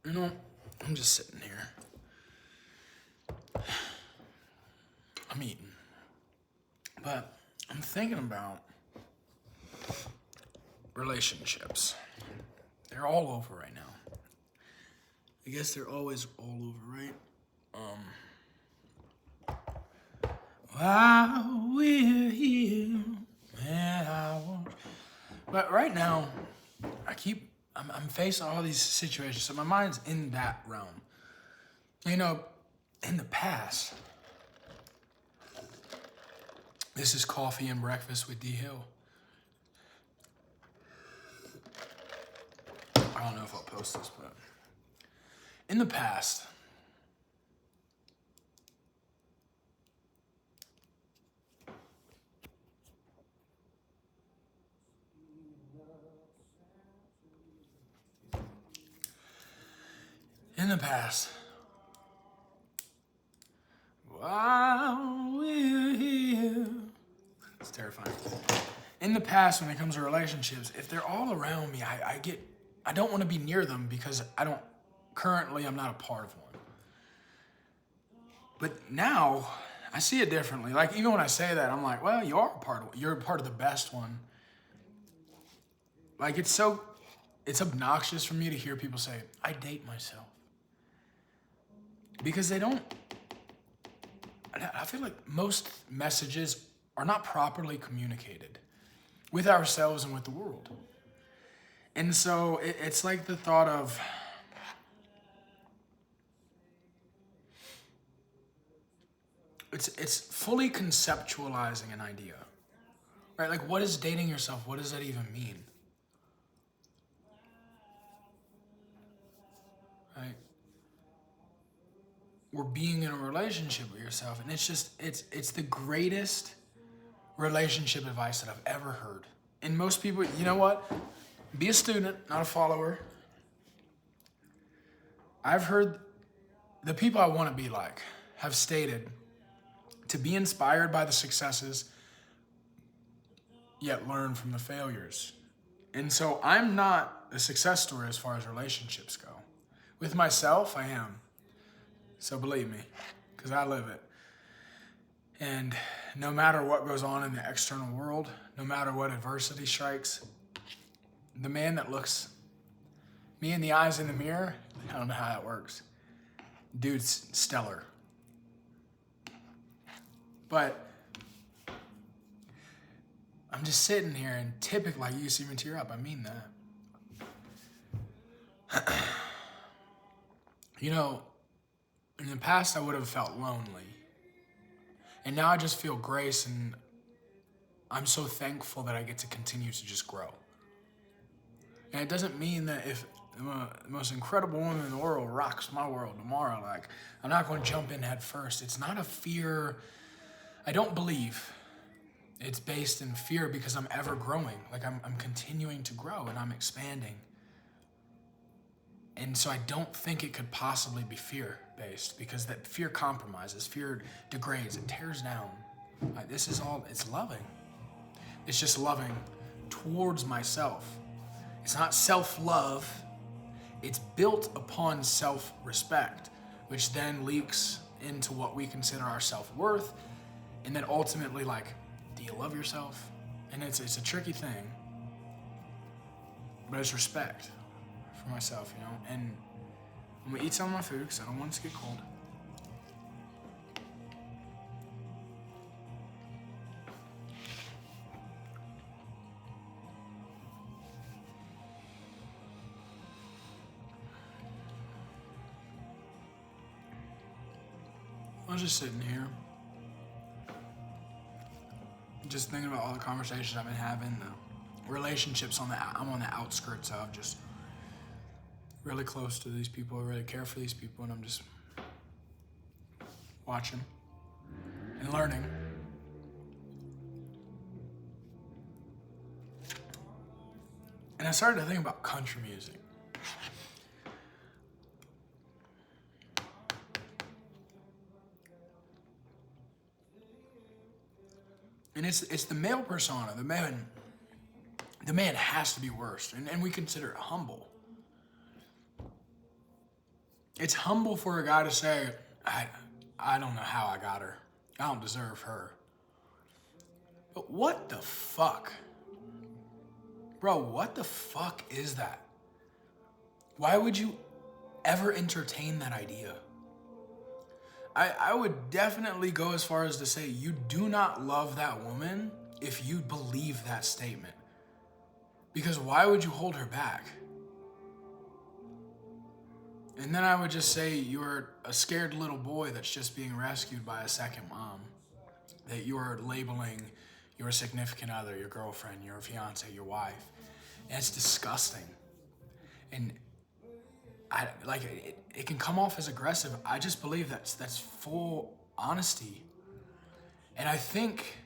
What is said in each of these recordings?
You know, I'm just sitting here. I'm eating. But I'm thinking about relationships. They're all over right now. I guess they're always all over, right? While we're here, and but right now, I'm facing all these situations, so my mind's in that realm. You know, in the past, this is Coffee and Breakfast with D Hill. I don't know if I'll post this, but in the past, while we're here, it's terrifying. In the past, when it comes to relationships, if they're all around me, I don't want to be near them because I'm not a part of one. But now, I see it differently. Like, even when I say that, I'm like, well, you're a part of the best one. Like, it's obnoxious for me to hear people say, I date myself. Because they don't, I feel like most messages are not properly communicated with ourselves and with the world. And so it's like the thought of, it's fully conceptualizing an idea, right? Like, what is dating yourself? What does that even mean? Right? Or being in a relationship with yourself, and it's the greatest relationship advice that I've ever heard. And most people, you know what? Be a student, not a follower. I've heard the people I want to be like have stated to be inspired by the successes, yet learn from the failures. And so I'm not a success story as far as relationships go. With myself, I am. So believe me, because I live it. And no matter what goes on in the external world, no matter what adversity strikes, the man that looks me in the eyes in the mirror, I don't know how that works. Dude's stellar. But I'm just sitting here, and typically, like, you see me tear up. I mean that. You know, in the past, I would have felt lonely. And now I just feel grace, and I'm so thankful that I get to continue to just grow. And it doesn't mean that if the most incredible woman in the world rocks my world tomorrow, like, I'm not going to jump in head first. It's not a fear. I don't believe it's based in fear because I'm ever growing. Like, I'm continuing to grow and I'm expanding. And so I don't think it could possibly be fear-based because that fear compromises, fear degrades, it tears down. Like, this is all, it's loving. It's just loving towards myself. It's not self-love. It's built upon self-respect, which then leaks into what we consider our self-worth. And then ultimately, like, do you love yourself? And it's a tricky thing, but it's respect for myself, you know? And I'm gonna eat some of my food because I don't want it to get cold. I was just sitting here, just thinking about all the conversations I've been having, the relationships I'm on the outskirts of, just really close to these people, I really care for these people, and I'm just watching and learning. And I started to think about country music. And it's the male persona. The man has to be worst, and we consider it humble. It's humble for a guy to say, I don't know how I got her. I don't deserve her. But what the fuck? Bro, what the fuck is that? Why would you ever entertain that idea? I would definitely go as far as to say you do not love that woman if you believe that statement. Because why would you hold her back? And then I would just say you're a scared little boy that's just being rescued by a second mom. That you're labeling your significant other, your girlfriend, your fiance, your wife. And it's disgusting. And it can come off as aggressive. I just believe that's full honesty. And I think,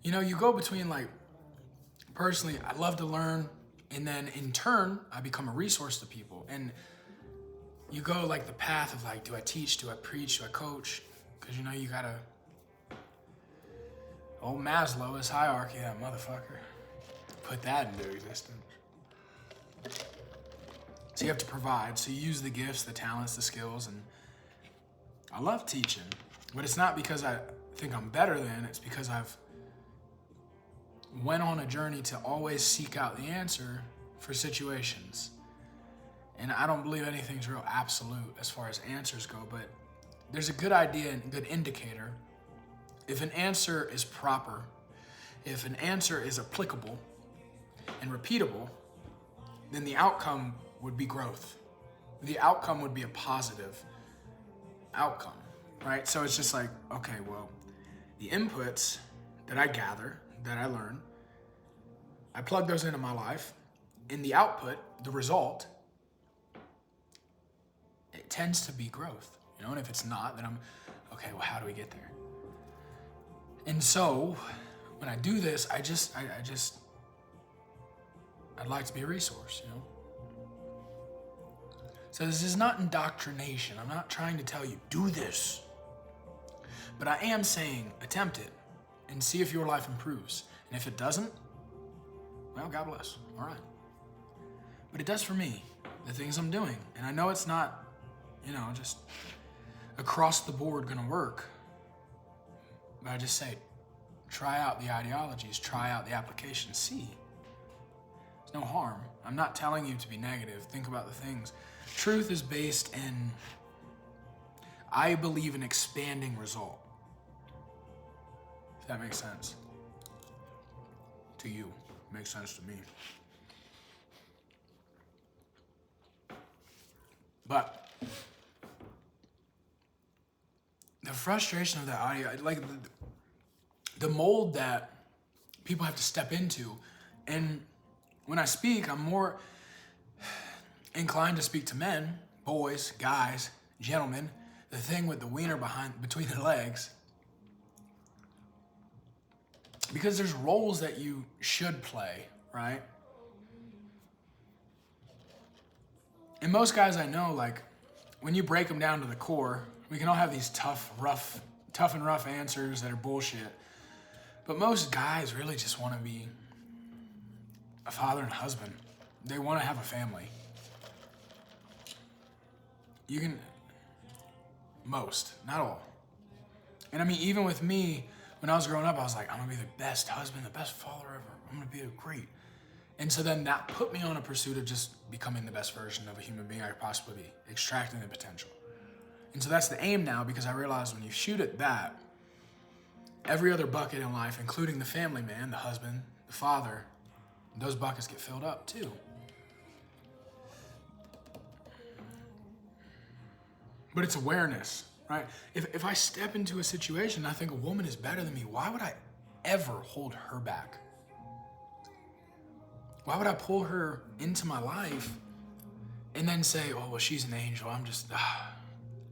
you go between personally, I love to learn, and then in turn, I become a resource to people. And you go the path of do I teach, do I preach, do I coach? Because you gotta, old Maslow's hierarchy, that motherfucker, put that into existence. So you have to provide. So you use the gifts, the talents, the skills, and I love teaching. But it's not because I think I'm better than, it's because I've went on a journey to always seek out the answer for situations. And I don't believe anything's real absolute as far as answers go, but there's a good idea and good indicator. If an answer is proper, if an answer is applicable and repeatable, then the outcome would be growth. The outcome would be a positive outcome, right? So it's just okay, well, the inputs that I gather, that I learn, I plug those into my life. In the output, the result, it tends to be growth, and if it's not, then I'm, okay, well, how do we get there? And so, when I do this, I'd like to be a resource, So this is not indoctrination. I'm not trying to tell you, do this. But I am saying, attempt it and see if your life improves. And if it doesn't, well, God bless. All right. But it does for me, the things I'm doing. And I know it's not, just across the board gonna work. But I just say, try out the ideologies, try out the applications, see. There's no harm. I'm not telling you to be negative. Think about the things. Truth is based in, I believe, an expanding result. If that makes sense. To you. It makes sense to me. But the frustration of that audio, the mold that people have to step into. And when I speak, I'm more inclined to speak to men, boys, guys, gentlemen. The thing with the wiener between the legs. Because there's roles that you should play, right? And most guys I know, when you break them down to the core, we can all have these tough and rough answers that are bullshit. But most guys really just want to be a father and husband. They want to have a family. Most, not all. And I mean, even with me, when I was growing up, I was like, I'm gonna be the best husband, the best father ever. I'm gonna be great. And so then that put me on a pursuit of just becoming the best version of a human being I could possibly be, extracting the potential. And so that's the aim now, because I realized when you shoot at that, every other bucket in life, including the family man, the husband, the father, those buckets get filled up too. But it's awareness, right? If I step into a situation and I think a woman is better than me, why would I ever hold her back? Why would I pull her into my life and then say, oh, well, she's an angel. I'm just,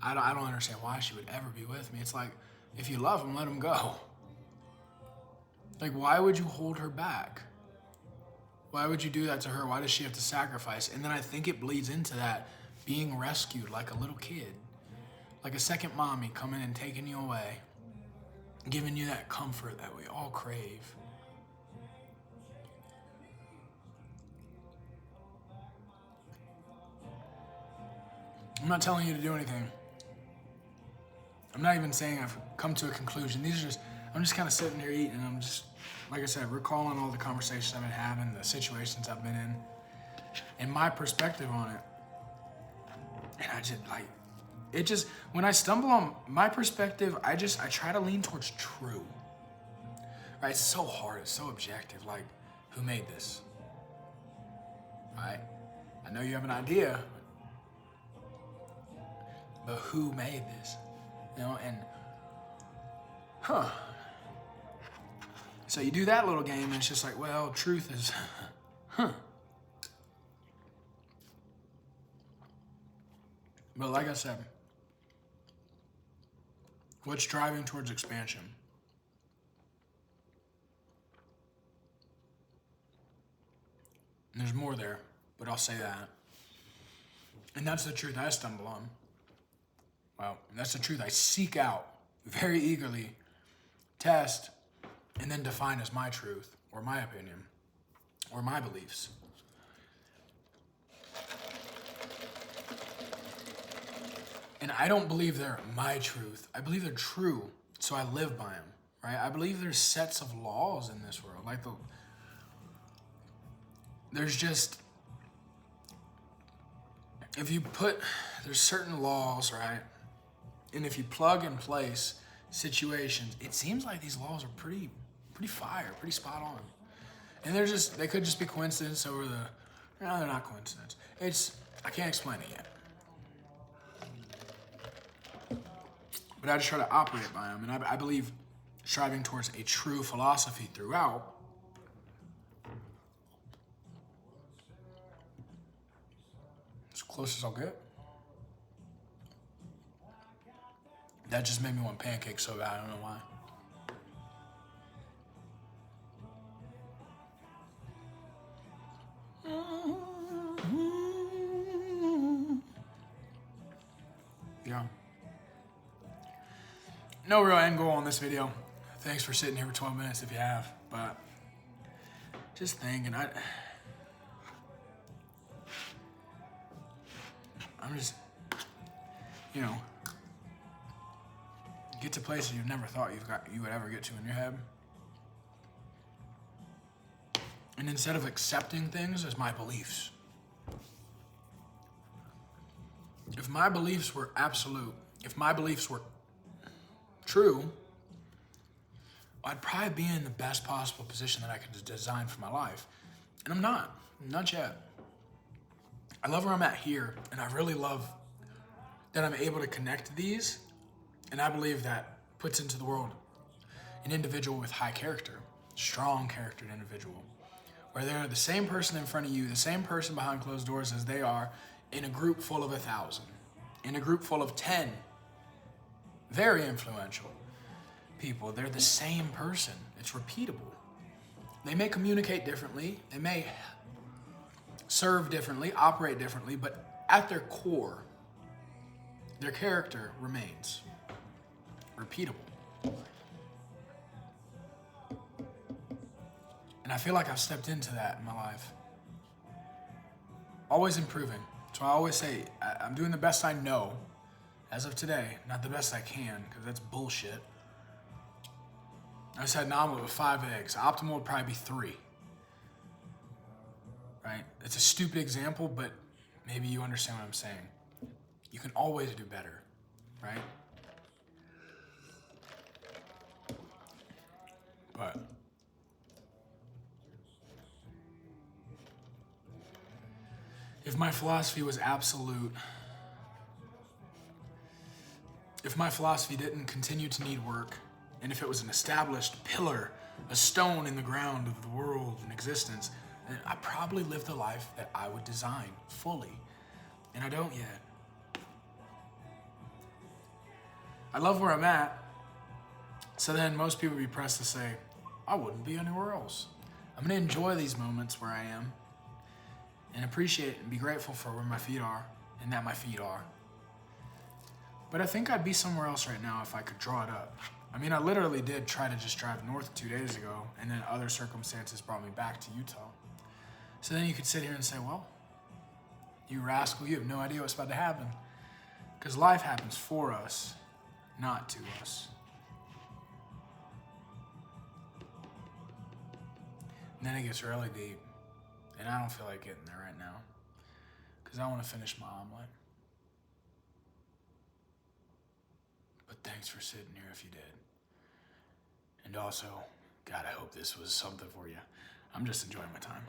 I don't understand why she would ever be with me. It's like, if you love him, let him go. Why would you hold her back? Why would you do that to her? Why does she have to sacrifice? And then I think it bleeds into that being rescued like a little kid. Like a second mommy coming and taking you away, giving you that comfort that we all crave. I'm not telling you to do anything. I'm not even saying I've come to a conclusion. I'm just kind of sitting here eating, and I'm just, like I said, recalling all the conversations I've been having, the situations I've been in, and my perspective on it. And when I stumble on my perspective, I try to lean towards true. Right? It's so hard, it's so objective. Like, who made this? Right? I know you have an idea, but who made this? So you do that little game, and it's just like, well, truth is, But like I said, what's driving towards expansion? And there's more there, but I'll say that. And that's the truth I stumble on. Well, that's the truth I seek out very eagerly, test, and then define as my truth, or my opinion, or my beliefs. And I don't believe they're my truth. I believe they're true, so I live by them, right? I believe there's sets of laws in this world. There's certain laws, right? And if you plug in place situations, it seems like these laws are pretty fire, pretty spot on. And they could just be coincidence no, they're not coincidence. I can't explain it yet. But I just try to operate by them, and I believe striving towards a true philosophy throughout. As close as I'll get. That just made me want pancakes so bad, I don't know why. Yeah. No real end goal on this video. Thanks for sitting here for 12 minutes if you have, but just thinking, I'm just, get to places you've never thought you would ever get to in your head. And instead of accepting things as my beliefs, if my beliefs were absolute, if my beliefs were true, I'd probably be in the best possible position that I could design for my life. And I'm not yet. I love where I'm at here, and I really love that I'm able to connect these, and I believe that puts into the world an individual with high character, strong charactered individual, where they're the same person in front of you, the same person behind closed doors as they are in a group full of 1,000, in a group full of 10 very influential people. They're the same person. It's repeatable. They may communicate differently, they may serve differently, operate differently, but at their core, their character remains repeatable. And I feel like I've stepped into that in my life. Always improving. So I always say, I'm doing the best I know as of today, not the best I can, because that's bullshit. I just had an omelet with 5 eggs. Optimal would probably be 3. Right? It's a stupid example, but maybe you understand what I'm saying. You can always do better, right? But if my philosophy was absolute, if my philosophy didn't continue to need work, and if it was an established pillar, a stone in the ground of the world and existence, then I probably lived the life that I would design fully. And I don't yet. I love where I'm at. So then most people would be pressed to say, I wouldn't be anywhere else. I'm gonna enjoy these moments where I am and appreciate and be grateful for where my feet are and that my feet are. But I think I'd be somewhere else right now if I could draw it up. I mean, I literally did try to just drive north 2 days ago, and then other circumstances brought me back to Utah. So then you could sit here and say, well, you rascal, you have no idea what's about to happen. Because life happens for us, not to us. And then it gets really deep. And I don't feel like getting there right now. Because I want to finish my omelet. But thanks for sitting here if you did. And also, God, I hope this was something for you. I'm just enjoying my time.